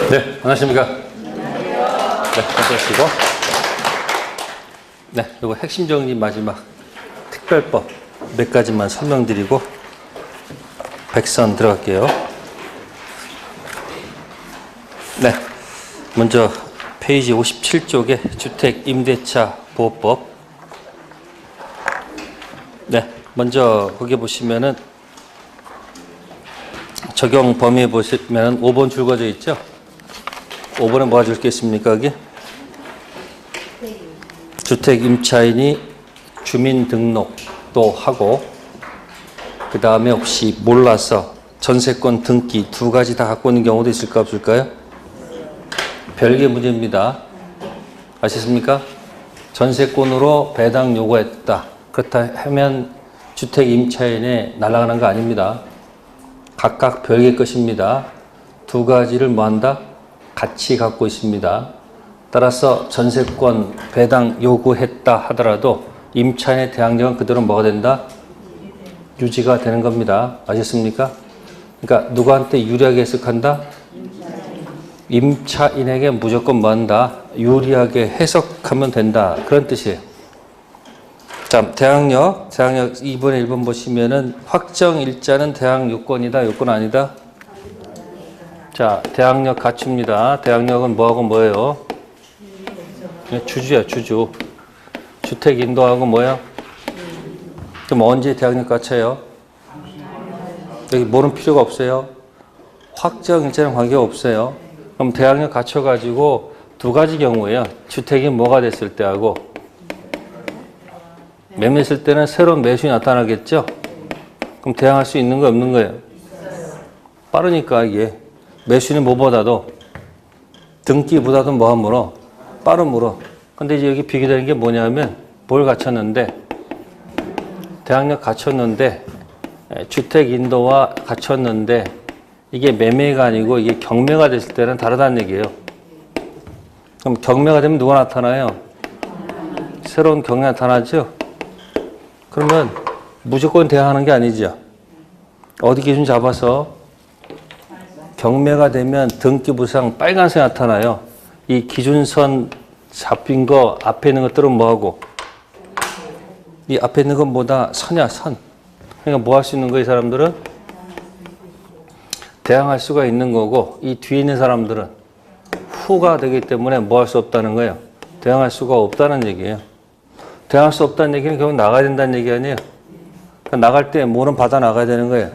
네, 안녕하십니까. 네, 안녕하시고. 네, 요거 핵심 정리 마지막 특별법 몇 가지만 설명드리고 백선 들어갈게요. 네, 먼저 페이지 57쪽에 주택임대차 보호법. 네, 먼저 거기 보시면은 적용 범위에 보시면 5번 줄거져 있죠? 5번에 뭐가 적혀 있습니까, 여기? 주택 임차인이 주민등록도 하고, 그 다음에 혹시 몰라서 전세권 등기 두 가지 다 갖고 있는 경우도 있을까 없을까요? 별개 문제입니다. 아시겠습니까? 전세권으로 배당 요구했다. 그렇다 하면 주택 임차인에 날아가는 거 아닙니다. 각각 별개 것입니다. 두 가지를 뭐한다? 같이 갖고 있습니다. 따라서 전세권 배당 요구했다 하더라도 임차인의 대항력은 그대로 뭐가 된다? 유지가 되는 겁니다. 아셨습니까? 그러니까 누구한테 유리하게 해석한다? 임차인에게 무조건 뭐한다? 유리하게 해석하면 된다. 그런 뜻이에요. 자, 대항력 2분의 1번 보시면은 확정일자는 대항 요건이다, 요건 아니다? 자, 대항력 갖춥니다. 대항력은 뭐하고 뭐예요? 주주야, 주주. 주택 인도하고 뭐야? 그럼 언제 대항력 갖춰요? 여기 모를 필요가 없어요. 확정일자는 관계가 없어요. 그럼 대항력 갖춰가지고 두 가지 경우에요. 주택이 뭐가 됐을 때하고 매매했을 때는 새로운 매수인이 나타나겠죠? 그럼 대항할 수 있는 거 없는 거예요? 빠르니까 이게. 매수인은 뭐보다도 등기보다도 뭐함으로 빠름으로. 근데 이제 여기 비교되는 게 뭐냐면 뭘 갖췄는데 대항력 갖췄는데 주택 인도와 갖췄는데 이게 매매가 아니고 이게 경매가 됐을 때는 다르다는 얘기예요. 그럼 경매가 되면 누가 나타나요? 새로운 경매 나타나죠? 그러면 무조건 대항하는 게 아니죠. 어디 기준 잡아서 경매가 되면 등기부상 빨간색 나타나요. 이 기준선 잡힌 거 앞에 있는 것들은 뭐하고? 이 앞에 있는 건 뭐다? 선이야, 선. 그러니까 뭐 할 수 있는 거예요, 이 사람들은? 대항할 수가 있는 거고, 이 뒤에 있는 사람들은 후가 되기 때문에 뭐 할 수 없다는 거예요? 대항할 수가 없다는 얘기예요. 대항할 수 없다는 얘기는 결국 나가야 된다는 얘기 아니에요? 그러니까 나갈 때 뭐는 받아 나가야 되는 거예요?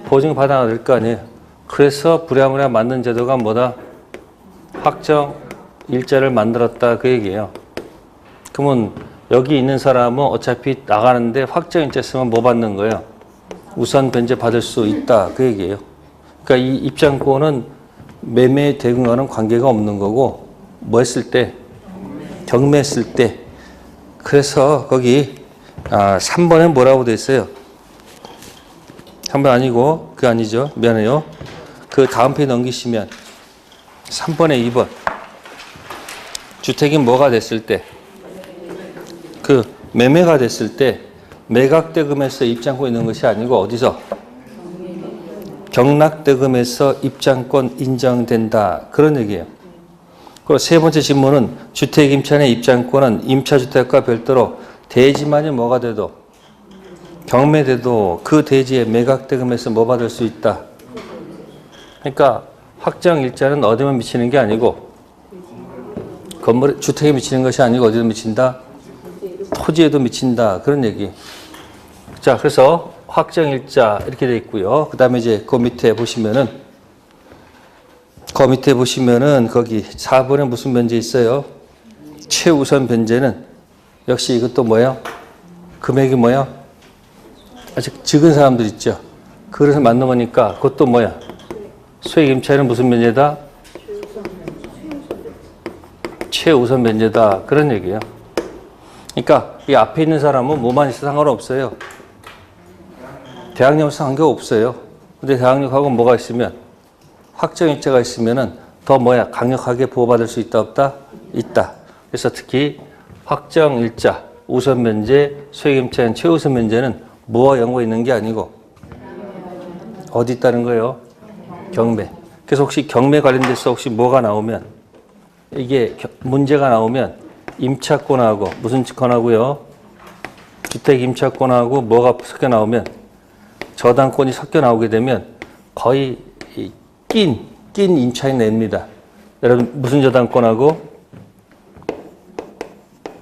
보증 받아 나가야 될 거 아니에요? 그래서 부랴부랴 만든 제도가 뭐다? 확정 일자를 만들었다 그 얘기예요. 그러면 여기 있는 사람은 어차피 나가는데 확정 일자 쓰면 뭐 받는 거예요? 우선 변제 받을 수 있다 그 얘기예요. 그러니까 이 입장권은 매매 대금과는 관계가 없는 거고 뭐 했을 때? 경매했을 때. 그래서 거기 3번에 뭐라고 돼 있어요? 3번 아니고 그게 아니죠. 미안해요. 그 다음 페이지 넘기시면 3번에 2번 주택이 뭐가 됐을 때 그 매매가 됐을 때 매각대금에서 입장권 있는 것이 아니고 어디서? 경락대금에서 입장권 인정된다. 그런 얘기예요. 그리고 세 번째 질문은 주택 임차인의 입장권은 임차주택과 별도로 대지만이 뭐가 돼도 경매돼도 그 대지의 매각대금에서 뭐 받을 수 있다. 그러니까 확정일자는 어디만 미치는 게 아니고 건물에 주택에 미치는 것이 아니고 어디도 미친다? 토지에도 미친다. 그런 얘기. 자, 그래서 확정일자 이렇게 돼 있고요. 그 다음에 이제 그 밑에 보시면은 거기 4번에 무슨 변제 있어요? 최우선 변제는 역시 이것도 뭐예요? 금액이 뭐예요? 아직 적은 사람들 있죠. 그래서 만든 거니까 그것도 뭐야? 수익 임차인은 무슨 변제다? 최우선 변제다. 그런 얘기예요. 그러니까 이 앞에 있는 사람은 뭐만 있어도 상관없어요. 대항력은 상관가 없어요. 근데 대항력하고 뭐가 있으면 확정일자가 있으면은 더 뭐야? 강력하게 보호받을 수 있다 없다? 있다. 그래서 특히 확정일자, 우선 변제, 수익 임차인 최우선 변제는 뭐와 연관이 있는 게 아니고 어디 있다는 거예요? 경매. 그래서 혹시 경매 관련돼서 혹시 뭐가 나오면 이게 문제가 나오면 임차권하고 무슨 권하고요? 주택 임차권하고 뭐가 섞여 나오면 저당권이 섞여 나오게 되면 거의 낀 임차인 냅니다. 여러분 무슨 저당권하고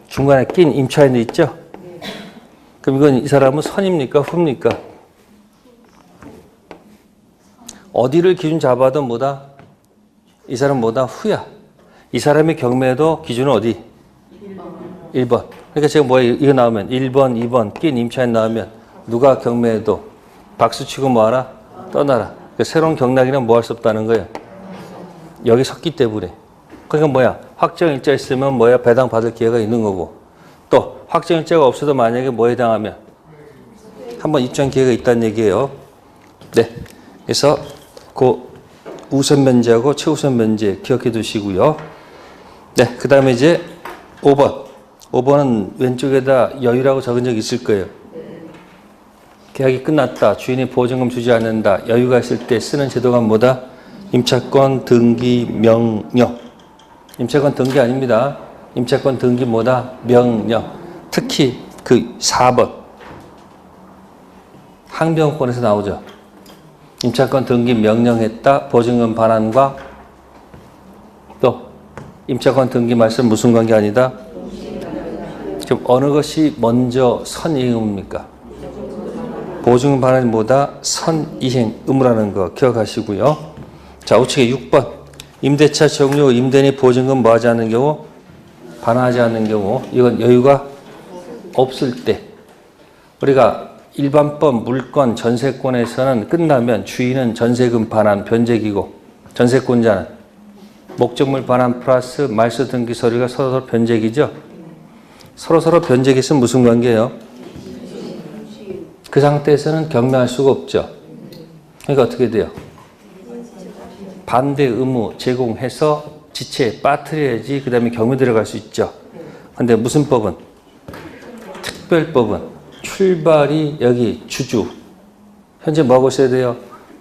중간에 낀 임차인도 있죠? 그럼 이건 이 사람은 선입니까? 후입니까? 어디를 기준 잡아도 뭐다? 이 사람은 뭐다? 후야. 이 사람의 경매도 기준은 어디? 1번. 그러니까 제가 이거 나오면 1번, 2번 낀 임차인 나오면 누가 경매해도 박수치고 뭐하라? 떠나라. 그러니까 새로운 경락이는 뭐 할 수 없다는 거예요. 여기 섰기 때문에. 그러니까 뭐야? 확정일자 있으면 뭐야? 배당 받을 기회가 있는 거고 또 확정일자가 없어도 만약에 뭐에 해당하면 한번 입장 기회가 있다는 얘기예요. 네. 그래서 그 우선 면제하고 최우선 면제 기억해 두시고요. 네. 그 다음에 이제 5번. 5번은 왼쪽에다 여유라고 적은 적 있을 거예요. 계약이 끝났다. 주인이 보증금 주지 않는다. 여유가 있을 때 쓰는 제도가 뭐다? 임차권 등기 명령. 임차권 등기 아닙니다. 임차권 등기 뭐다? 명령. 특히 그 4번. 항변권에서 나오죠. 임차권 등기 명령했다. 보증금 반환과 또 임차권 등기 말씀 무슨 관계 아니다? 그럼 어느 것이 먼저 선이행 의무입니까? 보증금 반환이 뭐다? 선이행 의무라는 거 기억하시고요. 자, 우측에 6번. 임대차 종료 임대인이 보증금 뭐 하지 않는 경우? 반환하지 않는 경우. 이건 여유가 없을 때. 우리가 일반법 물권 전세권에서는 끝나면 주인은 전세금 반환 변제기고 전세권자는 목적물 반환 플러스 말소 등기 서류가 서로 변제기죠. 서로 변제기 있으면 무슨 관계예요? 그 상태에서는 경매할 수가 없죠. 그러니까 어떻게 돼요? 반대 의무 제공해서 지체에 빠뜨려야지 그 다음에 경매 들어갈 수 있죠. 근데 무슨 법은? 특별법은 출발이 여기 주주. 현재 뭐 하고 있어야 돼요?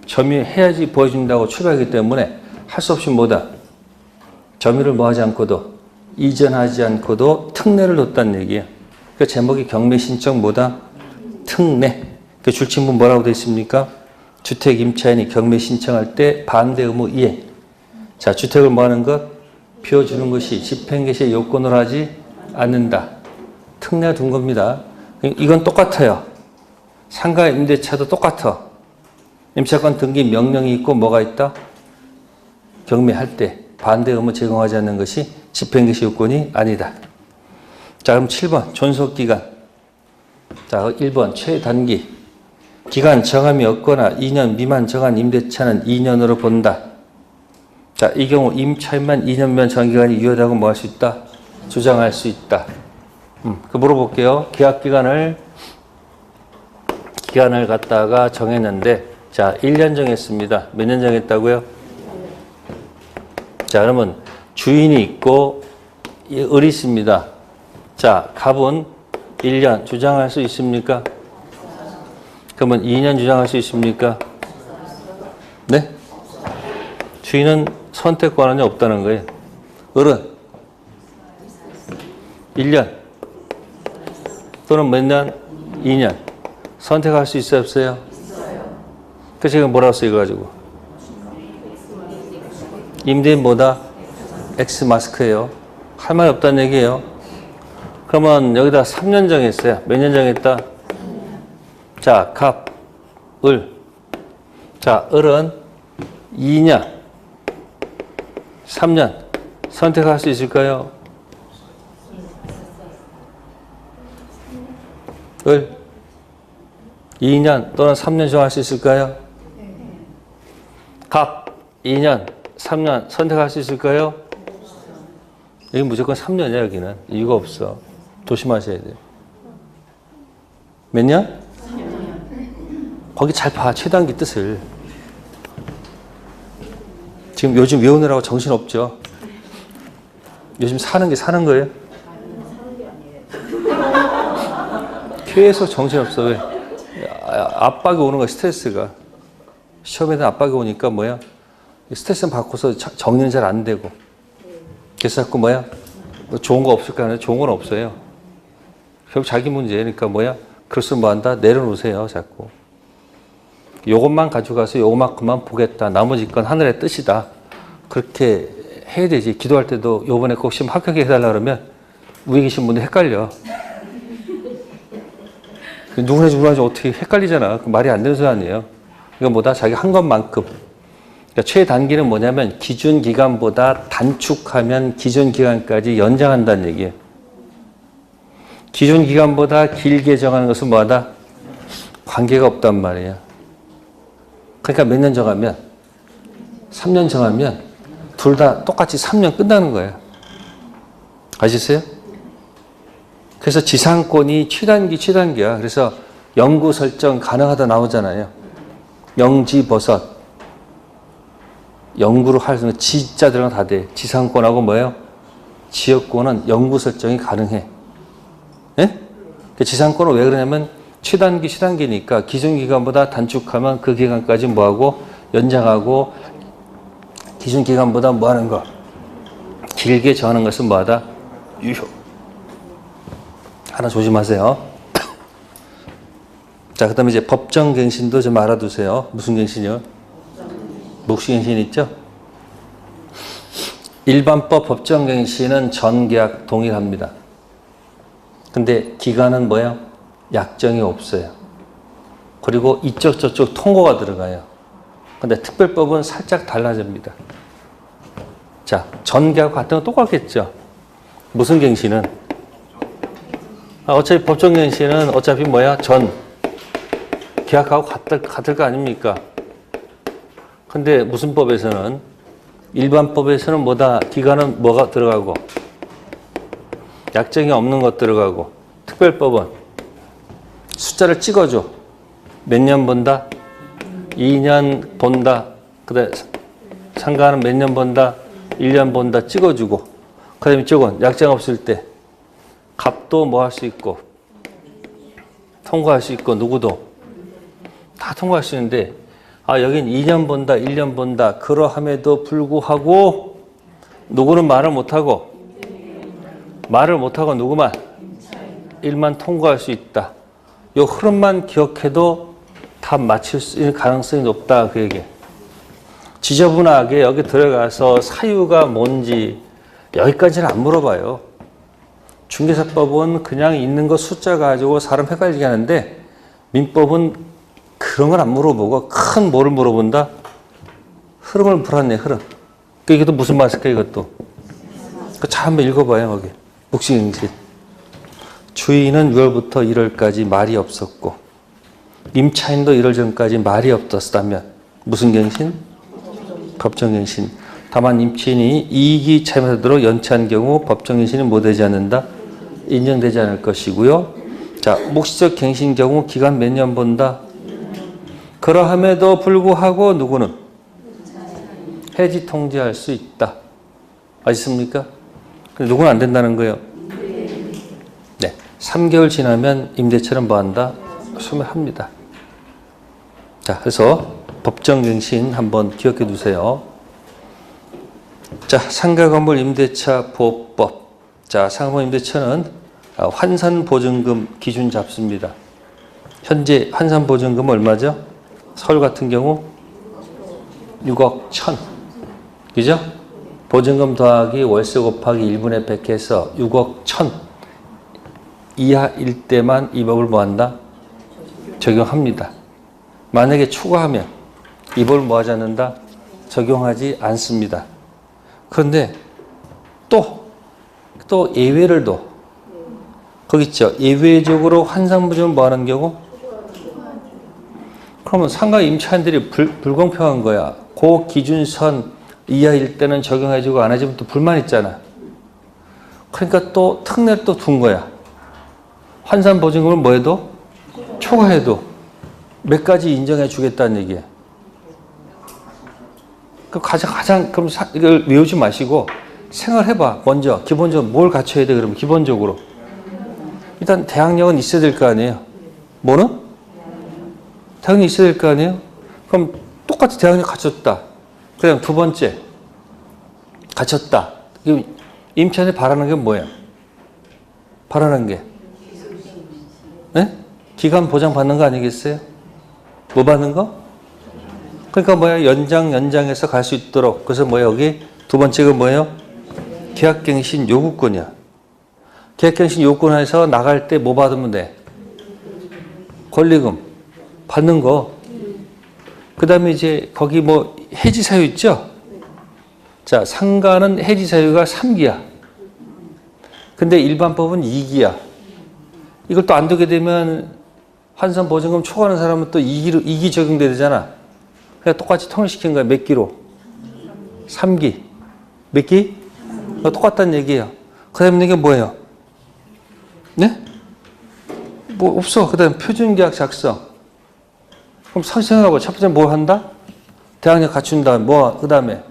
점유해야지 보여준다고 출발하기 때문에 할 수 없이 뭐다? 점유를 뭐 하지 않고도 이전하지 않고도 특례를 뒀다는 얘기예요. 그 제목이 경매 신청 뭐다? 특례. 그 줄침문 뭐라고 되어 있습니까? 주택 임차인이 경매 신청할 때 반대 의무 이행. 자, 주택을 뭐 하는 것? 비워주는 것이 집행개시의 요건으로 하지 않는다. 특례가 둔 겁니다. 이건 똑같아요. 상가 임대차도 똑같아. 임차권 등기 명령이 있고 뭐가 있다? 경매할 때 반대 의무 제공하지 않는 것이 집행개시 요건이 아니다. 자, 그럼 7번 존속기간. 자, 1번 최단기. 기간 정함이 없거나 2년 미만 정한 임대차는 2년으로 본다. 자, 이 경우 임차인만 2년 미만 정기간이 유효하다고 뭐 할 수 있다? 주장할 수 있다. 그 물어볼게요. 기간을 갖다가 정했는데, 자, 1년 정했습니다. 몇 년 정했다고요? 자, 그러면 주인이 있고 을이 있습니다. 자, 갑은 1년 주장할 수 있습니까? 그러면 2년 주장할 수 있습니까? 네? 주인은 선택 권한이 없다는 거예요. 을은 1년 또는 몇 년? 2년. 선택할 수 있어요, 없어요? 그래서 지금 뭐라고 써, 이거 가지고? 임대인 뭐다? X 마스크예요. 할 말이 없다는 얘기예요. 그러면 여기다 3년 정했어요. 몇 년 정했다? 자, 갑, 을. 자, 을은 2년, 3년 선택할 수 있을까요? 을 2년 또는 3년 정할 수 있을까요? 갑 2년, 3년 선택할 수 있을까요? 여기 무조건 3년이야, 여기는. 이유가 없어. 조심하셔야 돼요. 몇 년? 거기 잘 봐. 최단기 뜻을. 지금 요즘 외우느라고 정신없죠? 요즘 사는 게 사는 거예요? 계속 정신없어. 왜? 압박이 오는 거야, 스트레스가. 시험에 대한 압박이 오니까 뭐야? 스트레스 받고서 정리는 잘 안 되고. 그래서 자꾸 뭐야? 뭐 좋은 거 없을까 하는데 좋은 건 없어요. 결국 자기 문제니까 뭐야? 그럴수록 뭐 한다? 내려놓으세요, 자꾸. 요것만 가져가서 요만큼만 보겠다. 나머지 건 하늘의 뜻이다. 그렇게 해야 되지. 기도할 때도 요번에 꼭 시험 합격해 달라 그러면 위에 계신 분들 헷갈려. 누구나 어떻게 헷갈리잖아. 말이 안 되는 소리 아니에요. 이건 뭐다? 자기 한 것만큼. 그러니까 최단기는 뭐냐면 기준 기간보다 단축하면 기준 기간까지 연장한다는 얘기예요. 기준 기간보다 길게 정하는 것은 뭐하다? 관계가 없단 말이에요. 그러니까 몇 년 정하면 3년 정하면 둘 다 똑같이 3년 끝나는 거예요. 아시겠어요? 그래서 지상권이 최단기야. 그래서 영구 설정 가능하다 나오잖아요. 영지버섯. 영구로 할 수 있는 지자 들어가면 다 돼. 지상권하고 뭐예요? 지역권은 영구 설정이 가능해. 예? 지상권은 왜 그러냐면 최단기니까 기준기간보다 단축하면 그 기간까지 뭐하고 연장하고 기준기간보다 뭐하는 거 길게 정하는 것은 뭐하다? 유효. 하나 조심하세요. 자, 그 다음에 이제 법정갱신도 좀 알아두세요. 무슨 갱신이요? 묵시갱신 있죠? 일반법 법정갱신은 전계약 동일합니다. 근데 기간은 뭐예요? 약정이 없어요. 그리고 이쪽 저쪽 통고가 들어가요. 근데 특별법은 살짝 달라집니다. 자, 전계약 같은 거 똑같겠죠? 무슨 갱신은? 어차피 법정갱신은 어차피 뭐야? 계약하고 같을 거 아닙니까? 근데 무슨 법에서는? 일반법에서는 뭐다? 기간은 뭐가 들어가고? 약정이 없는 것 들어가고. 특별법은 숫자를 찍어줘. 몇 년 본다? 2년 본다. 그다음에 상가는 몇 년 본다? 1년 본다. 찍어주고. 그 다음에 이쪽은 약정 없을 때 값도 뭐 할 수 있고 통과할 수 있고 누구도 다 통과할 수 있는데 여긴 2년 본다, 1년 본다. 그러함에도 불구하고 누구는 말을 못하고 누구만 1만 통과할 수 있다. 이 흐름만 기억해도 다 맞출 수 있는 가능성이 높다. 그 얘기. 지저분하게 여기 들어가서 사유가 뭔지 여기까지는 안 물어봐요. 중개사법은 그냥 있는 거 숫자 가지고 사람 헷갈리게 하는데 민법은 그런 건 안 물어보고 큰 뭐를 물어본다? 흐름을 물었네, 흐름. 이것도 무슨 말일까, 이것도. 잘 한번 읽어봐요, 거기. 묵시갱신. 주인은 6월부터 1월까지 말이 없었고, 임차인도 1월 전까지 말이 없었다면, 무슨 갱신? 법정갱신. 다만 임차인이 이익이 차임하도록 연체한 경우 법정갱신이 뭐 되지 않는다? 인정되지 않을 것이고요. 자, 묵시적 갱신 경우 기간 몇 년 본다? 그러함에도 불구하고 누구는 해지 통지할 수 있다. 아시습니까? 근데 누구는 안 된다는 거예요. 네, 3개월 지나면 임대차는 뭐한다? 소멸합니다. 자, 그래서 법정갱신 한번 기억해 두세요. 자, 상가건물 임대차 보호법. 자, 상가건물 임대차는 환산보증금 기준 잡습니다. 현재 환산보증금 얼마죠? 서울 같은 경우 6억 1천. 그죠? 보증금 더하기 월세 곱하기 1분의 100 해서 6억 1천 이하일 때만 이 법을 뭐한다? 적용합니다. 만약에 추가하면 이 법을 뭐 하지 않는다? 적용하지 않습니다. 그런데 또 예외를 둬. 거기 있죠. 예외적으로 환산보증을 뭐 하는 경우? 그러면 상가 임차인들이 불공평한 거야. 그 기준선 이하일 때는 적용해주고 안 해주면 또 불만 있잖아. 그러니까 또 특례를 또 둔 거야. 환산보증금을 뭐 해도? 초과해도 몇 가지 인정해 주겠다는 얘기야. 그 그럼 이걸 외우지 마시고 생활해봐. 먼저 기본적으로 뭘 갖춰야 돼? 그러면 기본적으로 일단 대학력은 있어야 될 거 아니에요. 뭐는? 대학력 있어야 될 거 아니에요? 그럼 똑같이 대학력 갖췄다. 그다음 두 번째, 갇혔다. 임차인이 바라는 게 뭐예요? 바라는 게, 네? 기간 보장 받는 거 아니겠어요? 뭐 받는 거? 그러니까 뭐야? 연장해서 갈 수 있도록. 그래서 뭐야? 여기 두 번째가 뭐예요? 계약갱신 요구권이야. 계약갱신 요구권에서 나갈 때 뭐 받으면 돼? 권리금 받는 거. 그 다음에 이제 거기 뭐 해지 사유 있죠? 자, 상가는 해지 사유가 3기야. 근데 일반법은 2기야. 이걸 또 안 되게 되면 환산보증금 초과하는 사람은 또 2기 적용돼야 되잖아. 그냥 똑같이 통일시킨 거야. 몇 기로? 3기. 몇 기? 똑같다는 얘기예요. 그 다음에 이게 뭐예요? 네? 뭐 없어. 그 다음에 표준계약 작성. 그럼 생각해봐. 첫 번째 뭐 한다? 대항력 갖춘다. 뭐, 그 다음에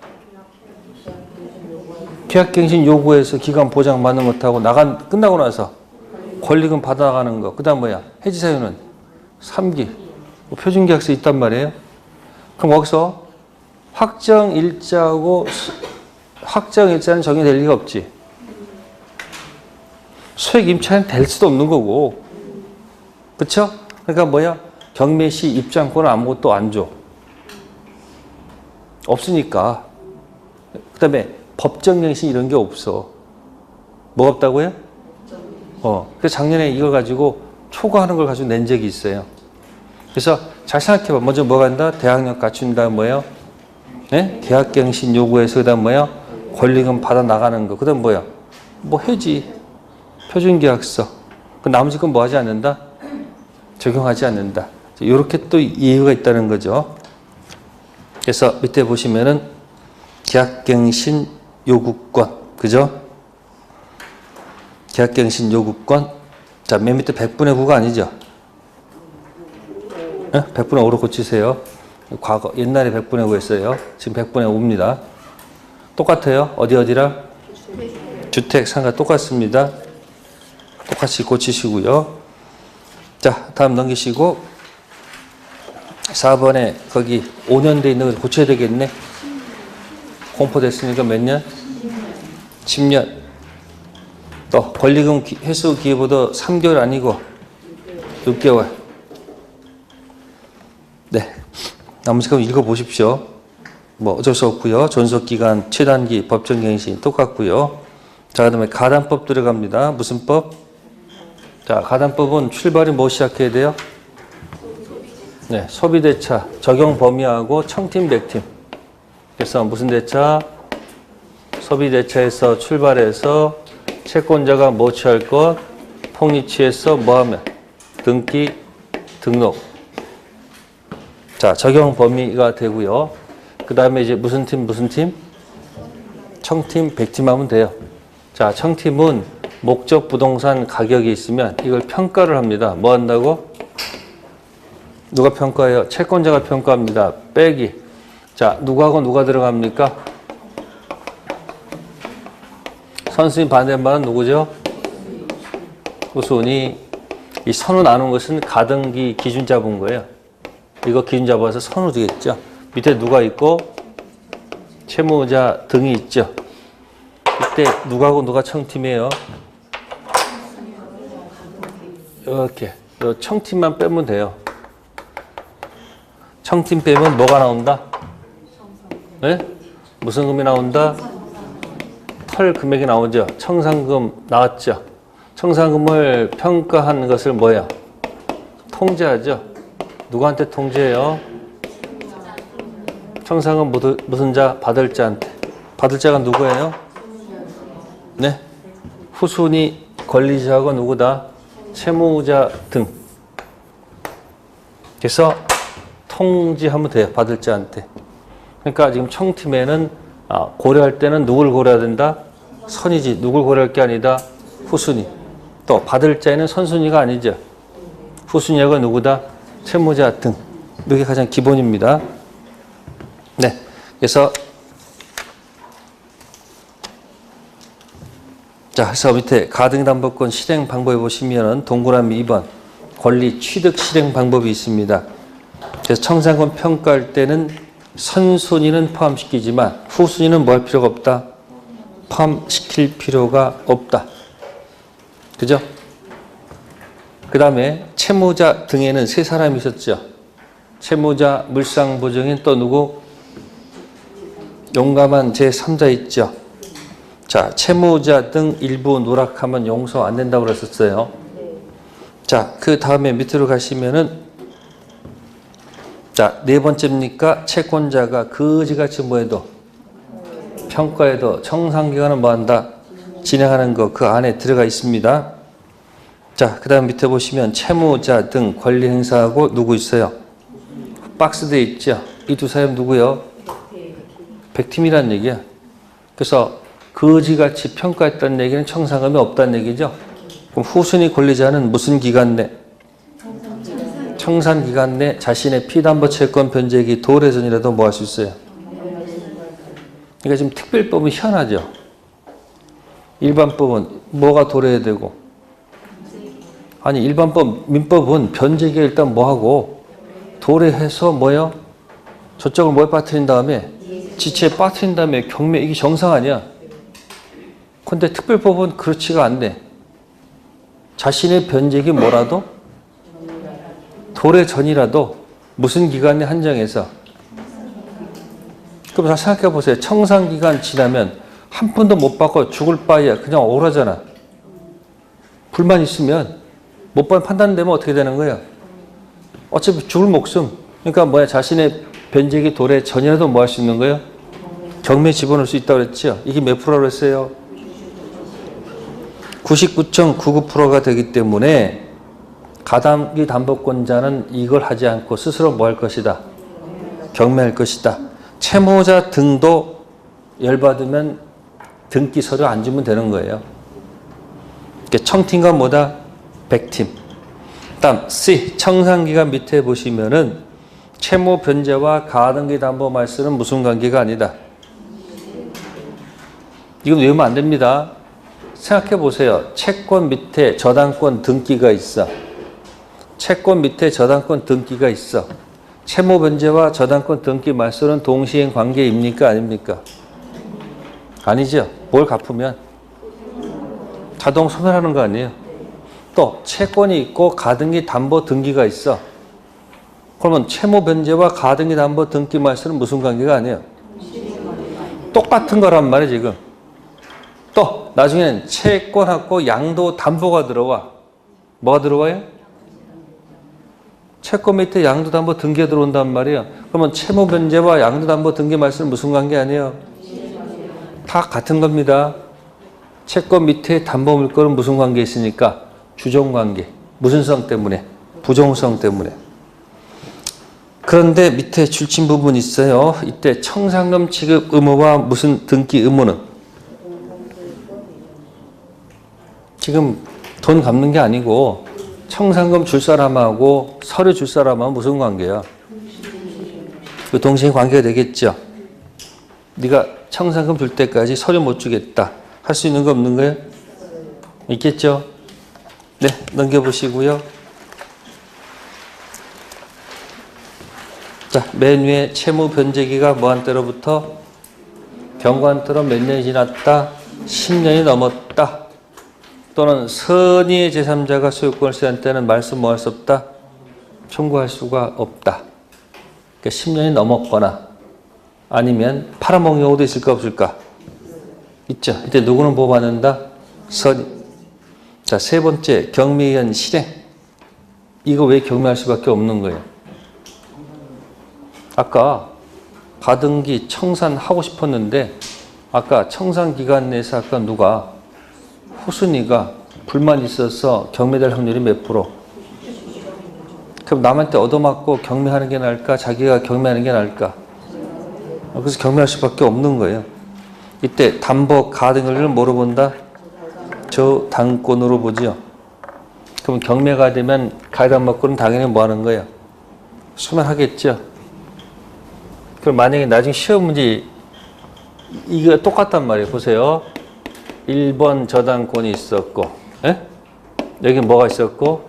계약갱신 요구에서 기간 보장 받는 것하고 끝나고 나서 권리금 받아가는 거. 그 다음 뭐야? 해지사유는 3기. 표준계약서 있단 말이에요. 그럼 거기서 확정일자하고 확정일자는 정의될 리가 없지. 소액임차는 될 수도 없는 거고. 그쵸? 그러니까 뭐야? 경매시 입장권은 아무것도 안 줘. 없으니까. 그 다음에 법정갱신 이런 게 없어. 뭐가 없다고요? 그래서 작년에 이걸 가지고 초과하는 걸 가지고 낸 적이 있어요. 그래서 잘 생각해봐. 먼저 뭐가 한다? 대항력 갖춘다. 뭐예요? 네? 계약갱신 요구해서 그 다음 뭐예요? 권리금 받아 나가는 거. 그 다음 뭐야? 뭐 해지. 표준계약서. 그 나머지 건 뭐 하지 않는다? 적용하지 않는다. 이렇게 또 이유가 있다는 거죠. 그래서 밑에 보시면은 계약갱신 요구권. 그죠? 계약갱신 요구권. 자, 맨 밑에 100분의 9가 아니죠? 네? 100분의 5로 고치세요. 과거, 옛날에 100분의 9 했어요. 지금 100분의 5입니다. 똑같아요. 어디랑? 주택, 상가 똑같습니다. 똑같이 고치시고요. 자, 다음 넘기시고 4번에 거기 5년 돼 있는 거 고쳐야 되겠네. 공포됐으니까 몇 년? 10년. 또 권리금 회수 기회보다 3개월 아니고 6개월. 네. 나머지 거 읽어보십시오. 뭐 어쩔 수 없고요. 존속기간, 최단기, 법정갱신 똑같고요. 자, 그 다음에 가단법 들어갑니다. 무슨 법? 자, 가단법은 출발이 뭐 시작해야 돼요? 네, 소비대차 적용 범위하고 청팀, 백팀. 그래서 무슨 대차? 소비대차에서 출발해서 채권자가 뭐 취할 것? 폭리취해서 뭐 하면? 등기, 등록. 자, 적용 범위가 되고요. 그 다음에 이제 무슨 팀? 청팀, 백팀 하면 돼요. 자, 청팀은 목적 부동산 가격이 있으면 이걸 평가를 합니다. 뭐 한다고? 누가 평가해요? 채권자가 평가합니다. 빼기. 자, 누구하고 누가 들어갑니까? 선순위 반대말은 누구죠? 후순위. 이 선우 나눈 것은 가등기 기준 잡은 거예요. 이거 기준 잡아서 선우 되겠죠. 밑에 누가 있고 채무자 등이 있죠. 이때 누구하고 누가 청팀이에요? 이렇게 청팀만 빼면 돼요. 청팀 빼면 뭐가 나온다? 네? 무슨 금이 나온다? 털 금액이 나오죠. 청산금 나왔죠. 청산금을 평가한 것을 뭐야? 통제하죠. 누구한테 통제해요? 청산금 무슨 자? 받을 자한테. 받을 자가 누구예요? 네? 후순위 권리자하고 누구다? 채무자 등. 그래서 통지하면 돼요. 받을 자한테. 그러니까 지금 청팀에는 고려할 때는 누굴 고려해야 된다? 선이지. 누굴 고려할 게 아니다? 후순위. 또 받을 자에는 선순위가 아니죠. 후순위가 누구다? 채무자 등. 이게 가장 기본입니다. 네. 그래서 자, 그래서 밑에 가등담보권 실행 방법에 보시면은 동그라미 2번 권리 취득 실행 방법이 있습니다. 그래서 청산권 평가할 때는 선순위는 포함시키지만 후순위는 뭐 할 필요가 없다? 포함시킬 필요가 없다. 그죠? 그 다음에 채무자 등에는 세 사람이 있었죠. 채무자, 물상보증인 또 누구? 용감한 제3자 있죠. 자, 채무자 등 일부 누락하면 용서 안 된다고 그랬었어요. 자, 그 다음에 밑으로 가시면은 자, 네 번째입니까? 채권자가 거지같이 뭐해도 평가해도 청산기간은 뭐한다? 진행하는 거 그 안에 들어가 있습니다. 자, 그 다음 밑에 보시면 채무자 등 권리 행사하고 누구 있어요? 박스돼 있죠. 이 두 사람 누구요? 백팀이란 얘기야. 그래서 거지같이 평가했다는 얘기는 청산금이 없다는 얘기죠. 그럼 후순위 권리자는 무슨 기간 내? 청산 기간 내 자신의 피담보 채권 변제기 도래전이라도 뭐 할 수 있어요? 그러니까 지금 특별법은 희한하죠. 일반법은 뭐가 도래해야 되고, 아니 일반법 민법은 변제기가 일단 뭐 하고 도래해서 뭐요? 저쪽을 뭐에 빠뜨린 다음에 지체에 빠뜨린 다음에 경매, 이게 정상 아니야. 근데 특별법은 그렇지가 않네. 자신의 변제기 뭐라도 도래 전이라도 무슨 기간에 한정해서. 그럼 다 생각해 보세요. 청산 기간 지나면 한 푼도 못 받고 죽을 바에야 그냥 억울하잖아. 불만 있으면 못 받는 판단되면 어떻게 되는 거예요? 어차피 죽을 목숨. 그러니까 뭐야, 자신의 변제기 도래 전이라도 뭐 할 수 있는 거예요? 경매에 집어넣을 수 있다고 그랬죠. 이게 몇 프로라고 했어요? 99.99%가 되기 때문에 가담기 담보권자는 이걸 하지 않고 스스로 뭐 할 것이다? 경매할 것이다. 채무자 등도 열받으면 등기 서류 안 주면 되는 거예요. 그러니까 청팀과 뭐다? 백팀. 다음 C. 청산기간 밑에 보시면은 채무 변제와 가등기 담보 말소는 무슨 관계가 아니다. 이건 외우면 안 됩니다. 생각해 보세요. 채권 밑에 저당권 등기가 있어. 채권 밑에 저당권 등기가 있어. 채무 변제와 저당권 등기 말소는 동시행 관계입니까? 아닙니까? 아니죠. 뭘 갚으면 자동 소멸하는 거 아니에요. 또 채권이 있고 가등기 담보 등기가 있어. 그러면 채무 변제와 가등기 담보 등기 말소는 무슨 관계가 아니에요. 똑같은 거란 말이에요 지금. 또 나중에는 채권하고 양도 담보가 들어와. 뭐가 들어와요? 채권 밑에 양도 담보 등기가 들어온단 말이에요. 그러면 채무 변제와 양도 담보 등기 말소는 무슨 관계 아니에요? 다 같은 겁니다. 채권 밑에 담보 물건은 무슨 관계 있으니까? 주종 관계. 무슨 성 때문에? 부종성 때문에. 그런데 밑에 줄친 부분이 있어요. 이때 청산금 지급 의무와 무슨 등기 의무는? 지금 돈 갚는 게 아니고 청산금 줄 사람하고 서류 줄 사람하고 무슨 관계야? 그 동시에 관계가 되겠죠. 네가 청산금 줄 때까지 서류 못 주겠다. 할 수 있는 거 없는 거예요? 있겠죠? 네, 넘겨보시고요. 자, 맨 위에 채무 변제기가 뭐한 때로부터? 경관때로 몇 년이 지났다? 10년이 넘었다. 또는 선의의 제3자가 소유권을 수여한 때는 말씀 뭐 할 수 없다? 청구할 수가 없다. 그러니까 10년이 넘었거나 아니면 팔아먹은 경우도 있을까 없을까? 있죠. 이때 누구는 보호받는다? 선의. 자, 세 번째 경매에 의한 실행. 이거 왜 경매할 수밖에 없는 거예요? 아까 가등기 청산하고 싶었는데 아까 청산 기간 내에서 아까 누가 후순위가 불만 있어서 경매될 확률이 몇 프로? 그럼 남한테 얻어맞고 경매하는 게 나을까? 자기가 경매하는 게 나을까? 그래서 경매할 수밖에 없는 거예요. 이때 담보 가등기를 뭐로 본다? 저당권으로 보죠. 그럼 경매가 되면 가담먹고는 당연히 뭐 하는 거예요? 소멸하겠죠. 그럼 만약에 나중에 시험 문제 이거 똑같단 말이에요. 보세요. 1번 저당권이 있었고, 에? 여기 뭐가 있었고,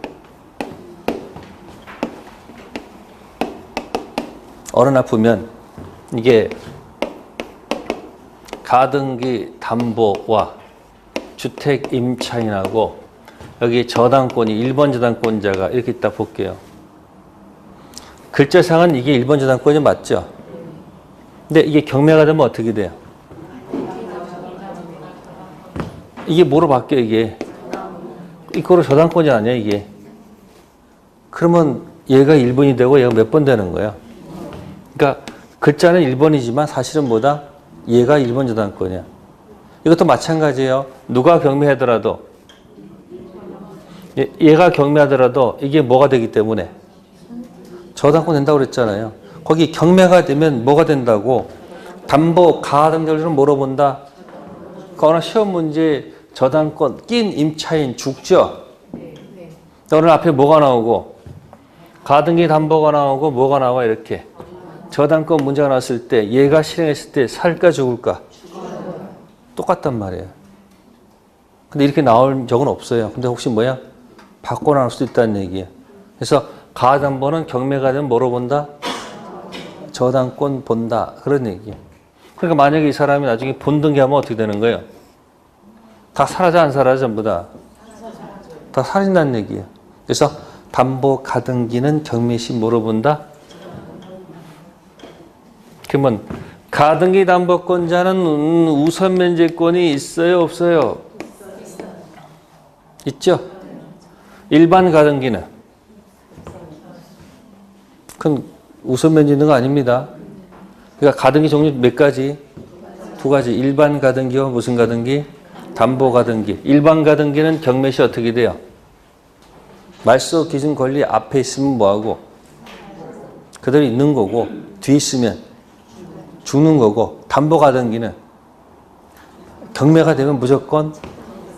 어른 아프면 이게 가등기 담보와 주택 임차인하고 여기 저당권이 1번 저당권자가 이렇게 있다 볼게요. 글자상은 이게 1번 저당권이 맞죠? 근데 이게 경매가 되면 어떻게 돼요? 이게 뭐로 바뀌어요, 이게? 이거로 저당권이 아니야, 이게. 그러면 얘가 1번이 되고 얘가 몇 번 되는 거야? 그러니까 글자는 1번이지만 사실은 뭐다? 얘가 1번 저당권이야. 이것도 마찬가지예요. 누가 경매하더라도 얘가 경매하더라도 이게 뭐가 되기 때문에 저당권 된다고 그랬잖아요. 거기 경매가 되면 뭐가 된다고? 담보 가등기를 물어본다. 그거나 시험 문제 저당권 낀 임차인 죽죠? 너는 앞에 뭐가 나오고 가등기 담보가 나오고 뭐가 나와 이렇게 저당권 문제가 나왔을 때 얘가 실행했을 때 살까 죽을까? 똑같단 말이에요. 근데 이렇게 나올 적은 없어요. 근데 혹시 뭐야? 바꿔 나올 수도 있다는 얘기예요. 그래서 가담보는 경매가 되면 뭐로 본다? 저당권 본다. 그런 얘기예요. 그러니까 만약에 이 사람이 나중에 본등기하면 어떻게 되는 거예요? 다 사라져 안 사라져 전부 다? 다 사라진다는 얘기예요. 그래서 담보 가등기는 경매 시 뭐로 본다? 그러면 가등기 담보권자는 우선 면제권이 있어요, 없어요? 있죠? 일반 가등기는 그건 우선 면제 있는 거 아닙니다. 그러니까 가등기 종류 몇 가지? 두 가지. 일반 가등기와 무슨 가등기? 담보 가등기. 일반 가등기는 경매 시 어떻게 돼요? 말소 기준 권리 앞에 있으면 뭐하고? 그대로 있는 거고 뒤에 있으면 죽는 거고, 담보 가등기는 경매가 되면 무조건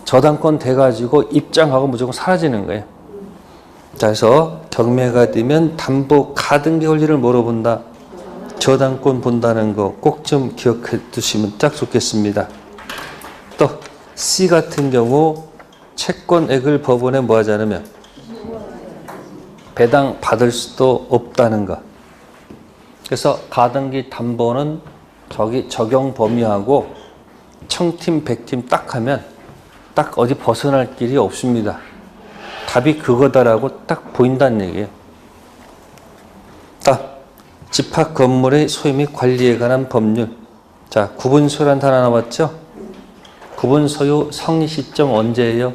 저당권 돼가지고 입장하고 무조건 사라지는 거예요. 자, 그래서 경매가 되면 담보 가등기 권리를 뭐로 본다? 저당권 본다는 거 꼭 좀 기억해 두시면 딱 좋겠습니다. 또 C 같은 경우 채권액을 법원에 뭐 하지 않으면 배당 받을 수도 없다는 거. 그래서 가등기 담보는 저기 적용 범위하고 청팀, 백팀 딱 하면 딱 어디 벗어날 길이 없습니다. 답이 그거다라고 딱 보인다는 얘기예요. 집합 건물의 소유 및 관리에 관한 법률. 자, 구분소유란 단어 나왔죠? 구분소유 성립 시점 언제예요?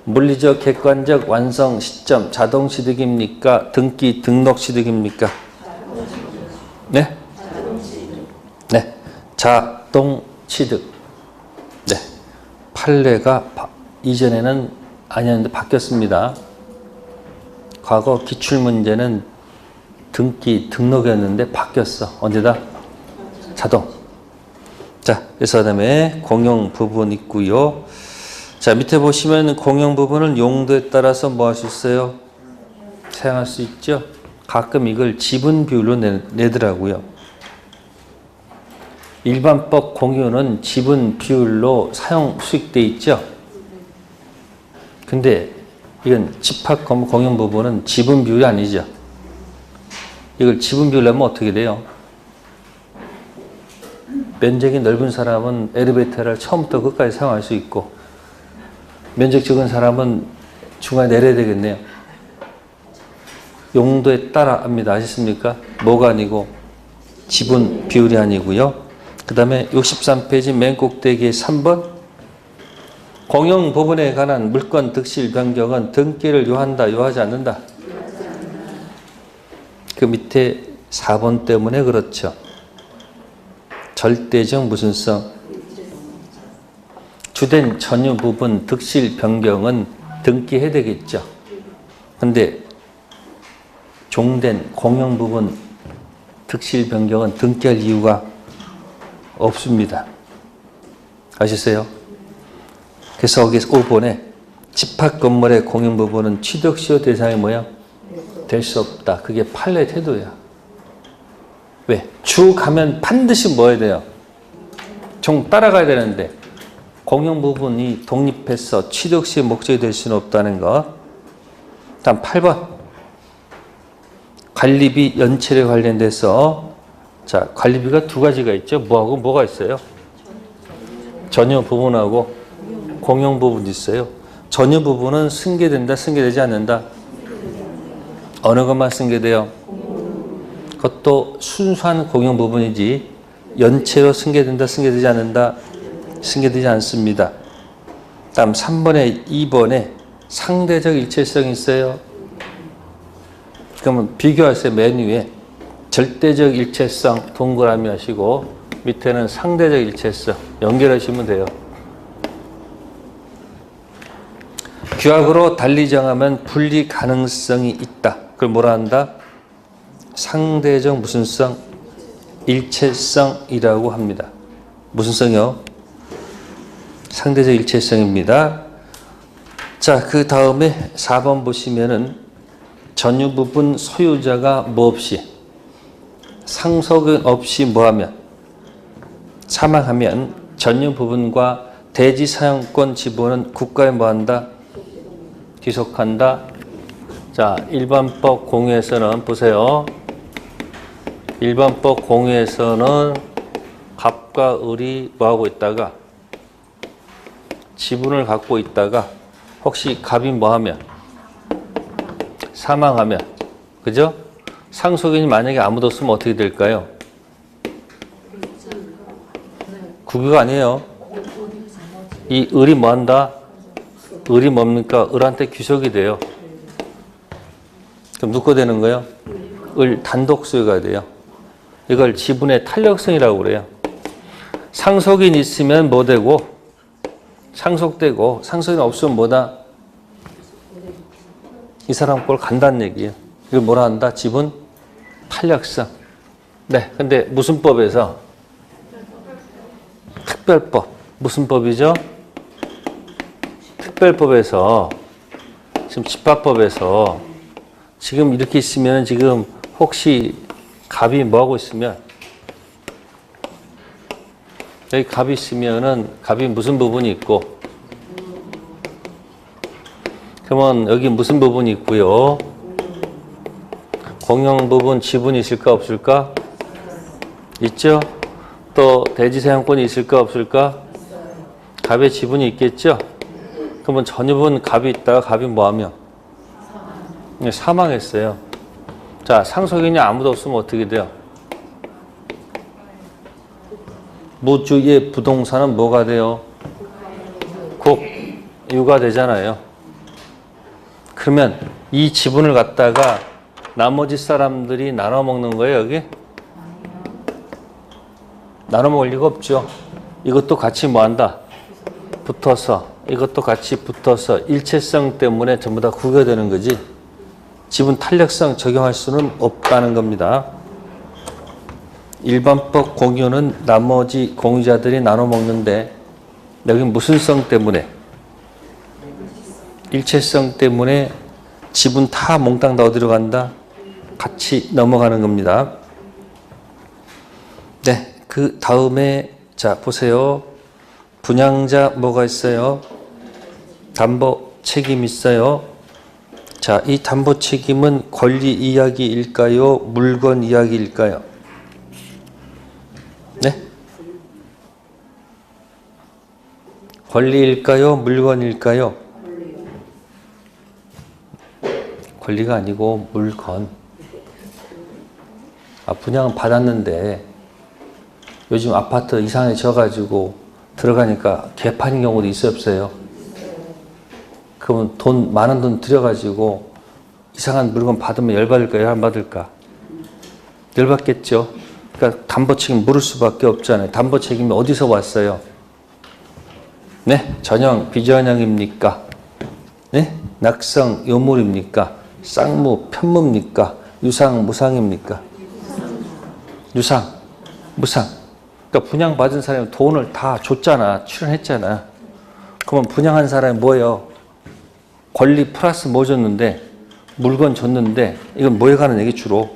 물리적, 객관적 완성 시점 자동취득입니까? 등기, 등록취득입니까? 네? 네. 자동취득. 네. 판례가 이전에는 아니었는데 바뀌었습니다. 과거 기출문제는 등기, 등록이었는데 바뀌었어. 언제다? 자동. 자, 그래서 그다음에 공용 부분 있고요. 자, 밑에 보시면 공용 부분은 용도에 따라서 뭐 할 수 있어요? 사용할 수 있죠. 가끔 이걸 지분 비율로 내더라고요. 일반법 공유는 지분 비율로 사용 수익돼 있죠. 근데 이건 집합 공용 부분은 지분 비율이 아니죠. 이걸 지분 비율로 하면 어떻게 돼요? 면적이 넓은 사람은 엘리베이터를 처음부터 끝까지 사용할 수 있고 면적 적은 사람은 중간에 내려야 되겠네요. 용도에 따라 합니다. 아시습니까? 뭐가 아니고 지분 비율이 아니고요. 그 다음에 63페이지 맨 꼭대기에 3번 공용 부분에 관한 물권 득실 변경은 등기를 요한다, 요하지 않는다. 그 밑에 4번 때문에 그렇죠. 절대적 무슨성. 주된 전유 부분 득실 변경은 등기해야 되겠죠. 근데 종된 공용 부분 득실 변경은 등기할 이유가 없습니다. 아시세요? 그래서 여기 5번에 집합 건물의 공용 부분은 취득시효 대상이 뭐야? 될 수 없다. 그게 판례 태도야. 왜? 주 가면 반드시 뭐 해야 돼요? 종 따라가야 되는데 공용 부분이 독립해서 취득시의 목적이 될 수는 없다는 것. 다음 8번 관리비 연체에 관련돼서 자, 관리비가 두 가지가 있죠. 뭐하고 뭐가 있어요? 전유 부분하고 공용 부분이 있어요. 전유 부분은 승계된다, 승계되지 않는다? 어느 것만 승계돼요? 그것도 순수한 공용 부분이지 연체로 승계된다, 승계되지 않는다? 승계되지 않습니다. 다음 3번에 2번에 상대적 일체성이 있어요. 그러면 비교하세요. 맨 위에 절대적 일체성 동그라미 하시고 밑에는 상대적 일체성 연결하시면 돼요. 규약으로 달리 정하면 분리 가능성이 있다. 그걸 뭐라 한다? 상대적 무슨 성? 일체성이라고 합니다. 무슨 성이요? 상대적 일체성입니다. 자, 그 다음에 4번 보시면은 전유 부분 소유자가 뭐 없이 상속 없이 뭐하면 사망하면 전유 부분과 대지 사용권 지분은 국가에 뭐한다? 귀속한다. 자, 일반법 공유에서는 보세요. 일반법 공유에서는 갑과 을이 뭐하고 있다가 지분을 갖고 있다가 혹시 갑이 뭐하면 사망하면 그죠? 상속인이 만약에 아무도 없으면 어떻게 될까요? 국유가 아니에요. 이 을이 뭐한다? 을이 뭡니까? 을한테 귀속이 돼요. 그럼 누구 되는 거예요? 을 단독 소유가 돼요. 이걸 지분의 탄력성이라고 그래요. 상속인 있으면 뭐 되고 상속되고 상속인 없으면 뭐다? 이 사람 꼴 간다는 얘기예요. 이걸 뭐라 한다? 지분 탄력성. 네, 근데 무슨 법에서? 특별법. 무슨 법이죠? 특별법에서 지금 집합법에서 지금 이렇게 있으면 지금 혹시 갑이 뭐 하고 있으면 여기 갑이 있으면은 갑이 무슨 부분이 있고 그러면 여기 무슨 부분이 있고요? 공용 부분 지분이 있을까 없을까? 있죠? 또 대지 사용권이 있을까 없을까? 갑의 지분이 있겠죠? 그러면 전유분 갑이 있다가 갑이 뭐하면? 사망했어요. 자, 상속인이 아무도 없으면 어떻게 돼요? 무주의 부동산은 뭐가 돼요? 국유가 되잖아요. 그러면 이 지분을 갖다가 나머지 사람들이 나눠 먹는 거예요, 여기? 나눠 먹을 리가 없죠. 이것도 같이 뭐 한다? 붙어서, 이것도 같이 붙어서 일체성 때문에 전부 다 구겨되는 거지. 지분 탄력성 적용할 수는 없다는 겁니다. 일반법 공유는 나머지 공유자들이 나눠 먹는데 여기 무슨 성 때문에? 일체성 때문에 지분 다 몽땅 다 어디로 간다? 같이 넘어가는 겁니다. 네, 그 다음에 자 보세요. 분양자 뭐가 있어요? 담보 책임 있어요. 자, 이 담보 책임은 권리 이야기일까요? 물건 이야기일까요? 네? 권리일까요? 물건일까요? 권리가 아니고 물건. 분양은 받았는데 요즘 아파트 이상해져가지고 들어가니까 개판인 경우도 있어요, 없어요? 그러면 많은 돈 들여가지고 이상한 물건 받으면 열받을까, 열 안 받을까? 열받겠죠. 그러니까 담보 책임 물을 수밖에 없잖아요. 담보 책임이 어디서 왔어요? 네? 전형, 비전형입니까? 네? 낙성, 요물입니까? 쌍무, 편무입니까? 유상, 무상입니까? 유상, 무상. 그러니까 분양받은 사람이 돈을 다 줬잖아. 출연했잖아. 그러면 분양한 사람이 뭐예요? 권리 플러스 뭐 줬는데? 물건 줬는데 이건 뭐에 관한 얘기 주로?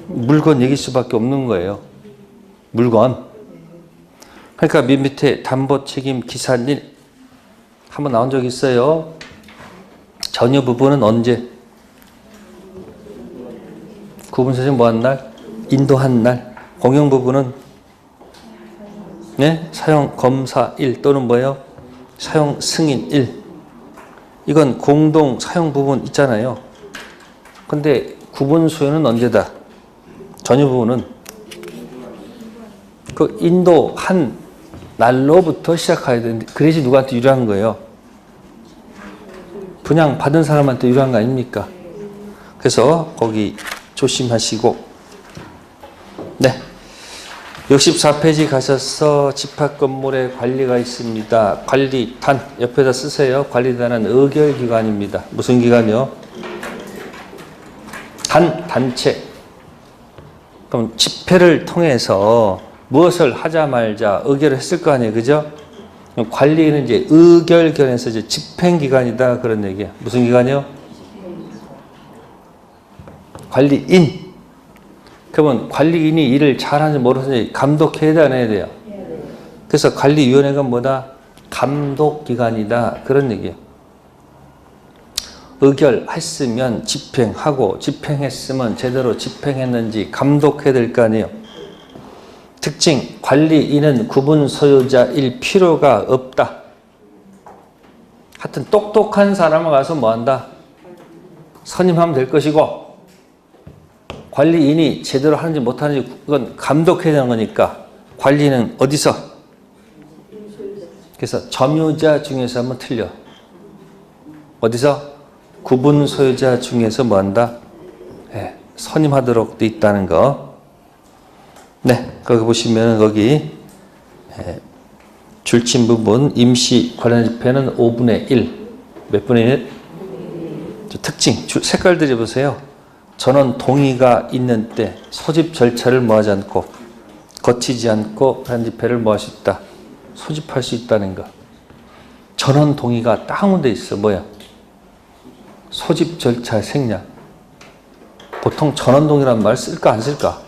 물건 얘기일 수밖에 없는 거예요. 물건. 그러니까 밑에 담보 책임 기산일 한번 나온 적 있어요. 전유 부분은 언제? 구분 선생 뭐 한 날? 인도한 날. 공용 부분은 네? 사용 검사 1 또는 뭐예요? 사용 승인 1. 이건 공동 사용 부분 있잖아요. 근데 구분 소요는 언제다? 전유 부분은 그 인도한 날로부터 시작해야 되는데 그래야지 누구한테 유리한 거예요. 분양 받은 사람한테 유리한 거 아닙니까? 그래서 거기 조심하시고 네. 64페이지 가셔서 집합 건물에 관리가 있습니다. 관리단 옆에다 쓰세요. 관리단은 의결기관입니다. 무슨 기관이요? 단체. 그럼 집회를 통해서 무엇을 하자 말자 의결을 했을 거 아니에요. 그죠? 관리는 이제 의결견에서 이제 집행기관이다. 그런 얘기예요. 무슨 기관이요? 관리인. 그러면 관리인이 일을 잘하는지 모르는지 감독해야 돼, 안 해야 돼요? 그래서 관리위원회가 뭐다? 감독기관이다. 그런 얘기예요. 의결했으면 집행하고 집행했으면 제대로 집행했는지 감독해야 될 거 아니에요. 특징, 관리인은 구분 소유자일 필요가 없다. 하여튼 똑똑한 사람을 가서 뭐 한다? 선임하면 될 것이고 관리인이 제대로 하는지 못하는지 그건 감독해야 되는 거니까 관리는 어디서? 그래서 점유자 중에서 한번 틀려. 어디서? 구분 소유자 중에서 뭐 한다? 네, 선임하도록 돼 있다는 거. 네, 거기 보시면 거기 줄침 부분 임시 관련 집회는 5분의 1. 몇 분의 1? 특징, 색깔들이 보세요. 전원 동의가 있는 때 소집 절차를 뭐하지 않고 거치지 않고 관련 집회를 뭐 할 수 있다. 소집할 수 있다는 거. 전원 동의가 딱 한 군데 있어. 뭐야? 소집 절차 생략. 보통 전원 동의라는 말 쓸까 안 쓸까?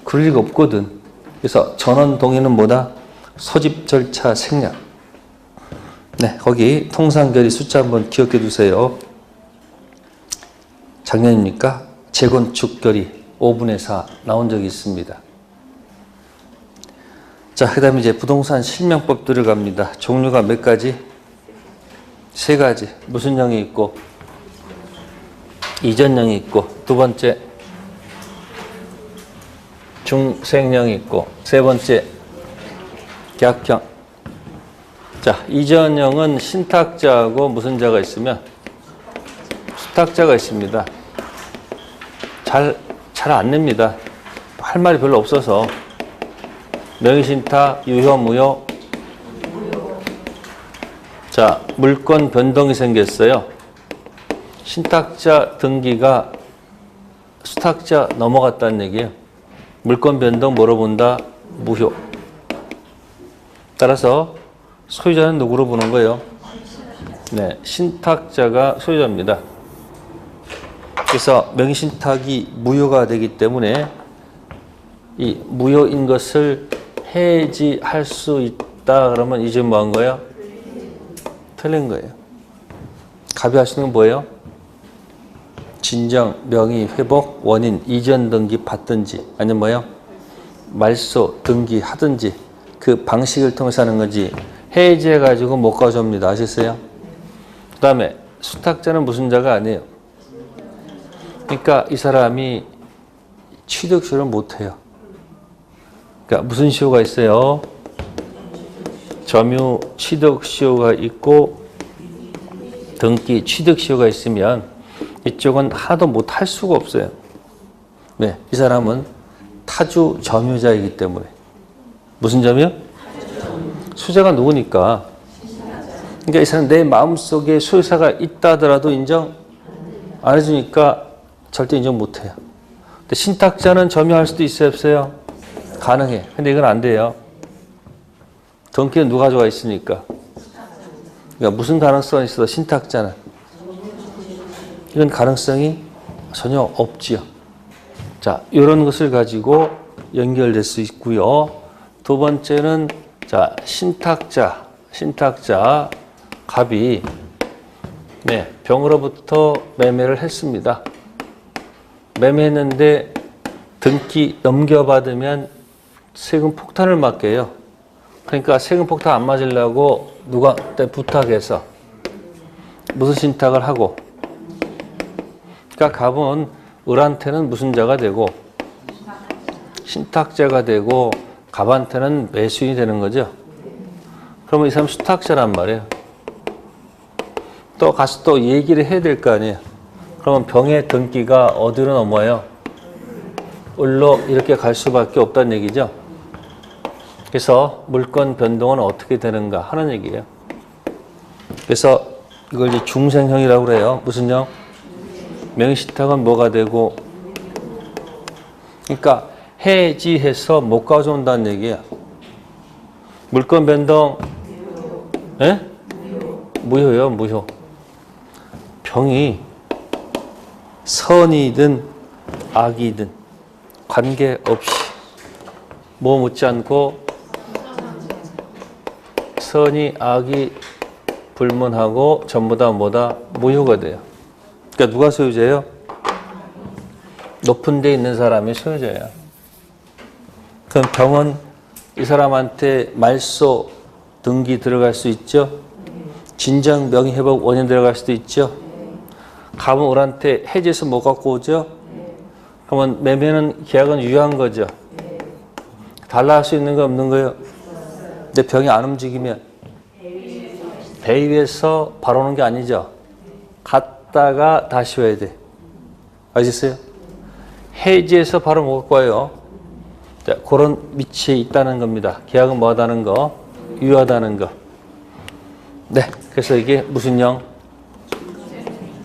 그럴 리가 없거든. 그래서 전원 동의는 뭐다? 소집 절차 생략. 네, 거기 통상결의 숫자 한번 기억해 두세요. 작년입니까? 재건축 결의 5분의 4 나온 적이 있습니다. 자, 그 다음에 이제 부동산 실명법 들어갑니다. 종류가 몇 가지? 3가지. 무슨 형이 있고? 이전형이 있고, 두 번째 중생형이 있고, 세 번째 계약형. 자, 이전형은 신탁자하고 무슨 자가 있으면 수탁자가 있습니다. 잘 안 냅니다. 할 말이 별로 없어서. 명의신탁, 유효, 무효. 자, 물권 변동이 생겼어요. 신탁자 등기가 수탁자 넘어갔다는 얘기예요. 물권 변동 뭐로 본다? 무효. 따라서 소유자는 누구로 보는 거예요? 네, 신탁자가 소유자입니다. 그래서 명의신탁이 무효가 되기 때문에 이 무효인 것을 해지할 수 있다. 그러면 이제 뭐 한 거예요? 틀린 거예요. 갑이 할 수 있는 건 뭐예요? 진정, 명의, 회복, 원인, 이전 등기 받든지 아니면 뭐예요? 말소, 등기 하든지 그 방식을 통해서 하는 거지 해지해가지고 못 가져옵니다. 아셨어요? 그 다음에 수탁자는 무슨 자가 아니에요. 그러니까 이 사람이 취득시효를 못해요. 그러니까 무슨 시효가 있어요? 점유 취득시효가 있고 등기 취득시효가 있으면 이쪽은 하나도 못할 수가 없어요. 왜? 이 사람은 타주 점유자이기 때문에. 무슨 점이요? 수자가 누구니까. 그러니까 이 사람 내 마음속에 소유사가 있다 하더라도 인정 안 해주니까 절대 인정 못해요. 근데 신탁자는 점유할 수도 있어요, 없어요? 가능해. 근데 이건 안 돼요. 등기는 누가 가져가 있으니까. 그러니까 무슨 가능성이 있어? 신탁자는. 이건 가능성이 전혀 없지요. 자, 이런 것을 가지고 연결될 수 있고요. 두 번째는 자, 신탁자 갑이 네, 병으로부터 매매를 했습니다. 매매했는데 등기 넘겨받으면 세금 폭탄을 맞게요. 그러니까 세금 폭탄 안 맞으려고 누구한테 부탁해서 무슨 신탁을 하고, 그러니까 갑은 을한테는 무슨 자가 되고 신탁자가 되고 갑한테는 매수인이 되는 거죠. 그러면 이 사람 수탁자란 말이에요. 또 가서 또 얘기를 해야 될 거 아니에요. 그러면 병의 등기가 어디로 넘어요? 을로 이렇게 갈 수밖에 없다는 얘기죠. 그래서 물권 변동은 어떻게 되는가 하는 얘기예요. 그래서 이걸 이제 중생형이라고 그래요. 무슨 형? 명의신탁은 뭐가 되고, 그러니까 해지해서 못 가져온다는 얘기야. 물권 변동, 예? 무효요, 무효. 병이 선이든 악이든 관계없이 뭐 묻지 않고 선이 악이 불문하고 전부 다 뭐다? 무효가 돼요. 그러니까 누가 소유자예요? 높은 데 있는 사람이 소유자예요. 그럼 병은 이 사람한테 말소 등기 들어갈 수 있죠? 진정 명의회복 원인 들어갈 수도 있죠? 갑은 을한테 해지해서 못 갖고 오죠? 그러면 매매는 계약은 유효한 거죠? 달라 할 수 있는 거 없는 거예요? 근데 병이 안 움직이면 배 위에서 바로 오는 게 아니죠? 갔다가 다시 와야 돼. 아시겠어요? 해지해서 바로 못 갖고 와요. 자, 그런 위치에 있다는 겁니다. 계약은 뭐하다는 거? 유효하다는 거. 네, 그래서 이게 무슨 형?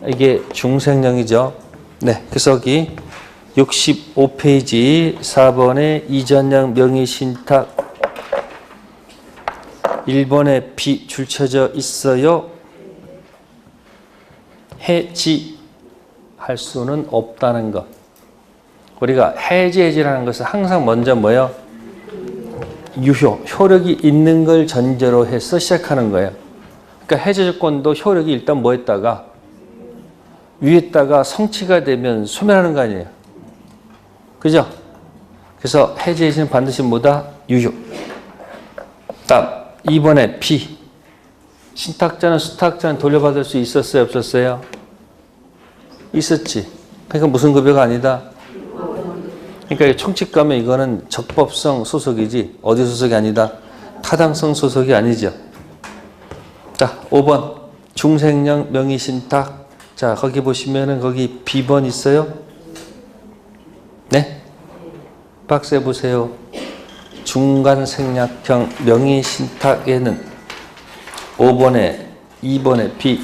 이게 중생령이죠. 네, 그래서 여기 65페이지 4번에 이전형 명의신탁 1번에 B 줄쳐져 있어요. 해지할 수는 없다는 것. 우리가 해지라는 것은 항상 먼저 뭐예요? 유효, 효력이 있는 걸 전제로 해서 시작하는 거예요. 그러니까 해제 조건도 효력이 일단 뭐 했다가 위에다가 성취가 되면 소멸하는 거 아니에요. 그죠? 그래서 해제 해지는 반드시 뭐다? 유효. 다음 2번에 B. 신탁자는 수탁자는 돌려받을 수 있었어요? 없었어요? 있었지. 그러니까 무슨 급여가 아니다? 그러니까 총칙 가면 이거는 적법성 소속이지 어디 소속이 아니다? 타당성 소속이 아니죠. 자, 5번 중생령 명의신탁. 자, 거기 보시면은 거기 B번 있어요? 네? 박스에 보세요. 중간생략형 명의신탁에는 5번에 2번에 B,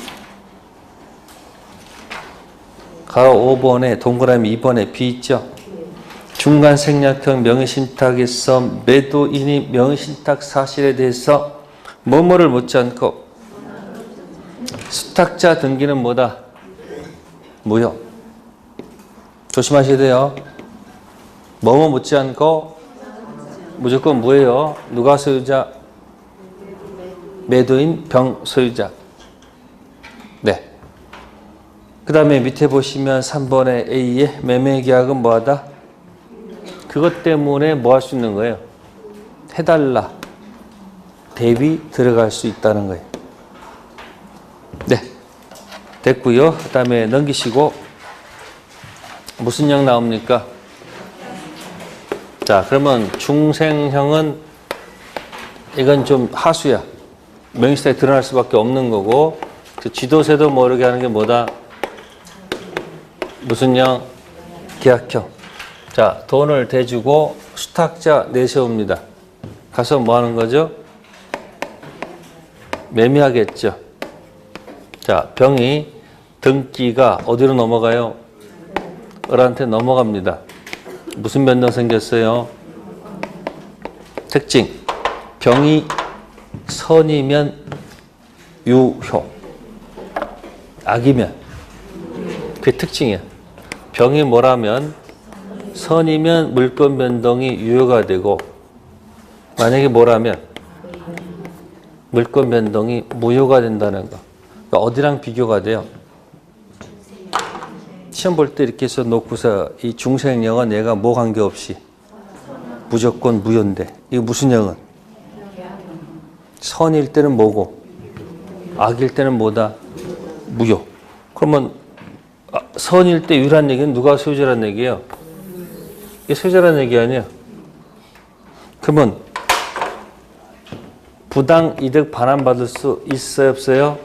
가로 5번에 동그라미 2번에 B 있죠? 중간생략형 명의신탁에서 매도인이 명의신탁 사실에 대해서 뭐뭐를 묻지 않고 수탁자 등기는 뭐다? 무효. 조심하셔야 돼요. 뭐뭐 묻지 않고 무조건 무예요. 누가 소유자? 매도인 병 소유자. 네. 그 다음에 밑에 보시면 3번의 A의 매매계약은 뭐하다? 그것 때문에 뭐 할 수 있는 거예요? 해달라. 대위 들어갈 수 있다는 거예요. 네. 됐고요. 그 다음에 넘기시고 무슨 형 나옵니까? 자, 그러면 중생형은 이건 좀 하수야. 명의신탁에 드러날 수밖에 없는 거고, 지도세도 모르게 하는 게 뭐다? 무슨 형? 계약형. 자, 돈을 대주고 수탁자 내세웁니다. 가서 뭐 하는 거죠? 매매하겠죠. 자, 병이 등기가 어디로 넘어가요? 을한테 넘어갑니다. 무슨 변동 생겼어요? 특징. 병이 선이면 유효. 악이면. 그게 특징이야. 병이 뭐라면 선이면 물권 변동이 유효가 되고, 만약에 뭐라면 물권 변동이 무효가 된다는 거. 그러니까 어디랑 비교가 돼요? 시험 볼 때 이렇게 해서 놓고서 이 중생령은 얘가 뭐 관계없이 무조건 무효인데 이거 무슨 영은? 선일 때는 뭐고 악일 때는 뭐다? 무효. 그러면 선일 때 유일한 얘기는 누가 소유자라는 얘기예요? 이게 소유자라는 얘기 아니에요? 그러면 부당 이득 반환받을 수 있어요 없어요?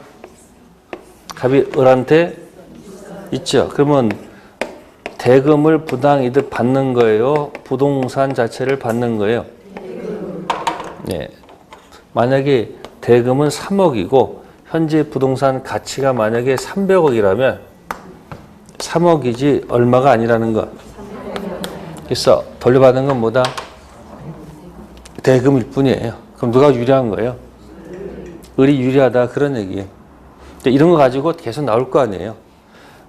갑이 을한테 있죠. 그러면 대금을 부당 이득 받는 거예요? 부동산 자체를 받는 거예요? 네. 만약에 대금은 3억이고 현재 부동산 가치가 만약에 300억이라면 3억이지 얼마가 아니라는 거. 그래서 돌려받은 건 뭐다? 대금일 뿐이에요. 그럼 누가 유리한 거예요? 을이 유리하다 그런 얘기예요. 이런 거 가지고 계속 나올 거 아니에요.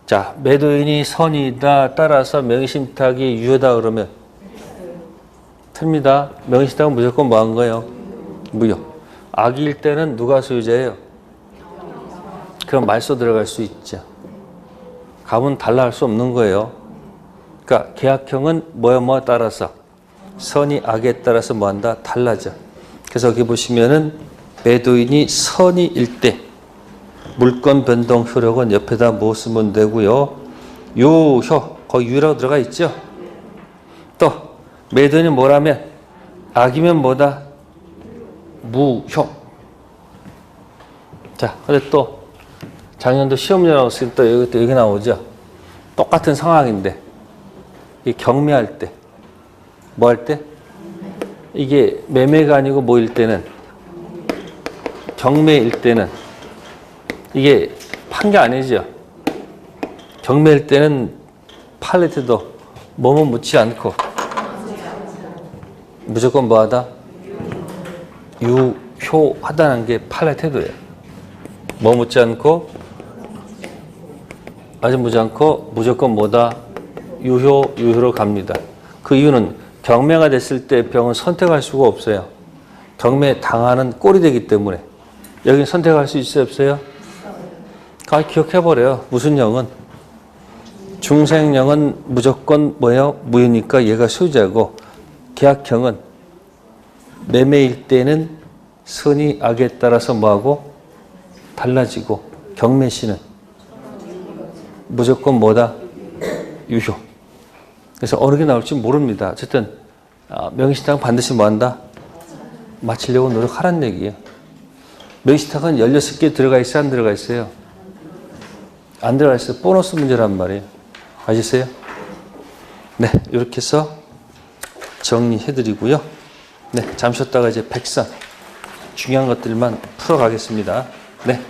자, 매도인이 선이다 따라서 명의신탁이 유효다 그러면 틀립니다. 명의신탁은 무조건 뭐 한 거예요? 무효. 악일 때는 누가 소유자예요? 그럼 말소 들어갈 수 있죠. 갑은 달라 할 수 없는 거예요. 그러니까 계약형은 뭐에 따라서 선이 악에 따라서 뭐 한다? 달라져. 그래서 여기 보시면은 매도인이 선이일 때 물권 변동 효력은 옆에다 뭐 쓰면 되고요. 유효, 거기 유라고 들어가 있죠. 또 매도인이 뭐라면 악이면 뭐다? 무효. 자, 근데 또 작년도 시험용이라고 쓸 때 여기 나오죠. 똑같은 상황인데 이 경매할 때 뭐 할 때? 이게 매매가 아니고 뭐일 때는 경매일 때는 이게 판 게 아니죠. 경매일 때는 팔릴 때도 뭐뭐 묻지 않고 무조건 뭐하다? 유효하다는 게 팔릴 태도예요. 뭐 묻지 않고 아직 묻지 않고 무조건 뭐다? 유효로 갑니다. 그 이유는 경매가 됐을 때 병은 선택할 수가 없어요. 경매 당하는 꼴이 되기 때문에. 여기는 선택할 수 있어요 없어요? 기억해버려요. 무슨 영은? 중생령은 무조건 뭐예요? 무효니까 얘가 소유자고, 계약형은 매매일 때는 선이 악에 따라서 뭐하고? 달라지고, 경매시는 무조건 뭐다? 유효. 그래서 어느 게 나올지 모릅니다. 어쨌든 명의신탁은 반드시 뭐한다? 마치려고 노력하라는 얘기예요. 명의신탁은 16개 들어가 있어요? 안 들어가 있어요? 안 들어가 있어요. 보너스 문제란 말이에요. 아시세요? 네, 이렇게 해서 정리해드리고요. 네, 잠시 쉬었다가 이제 백선 중요한 것들만 풀어가겠습니다. 네.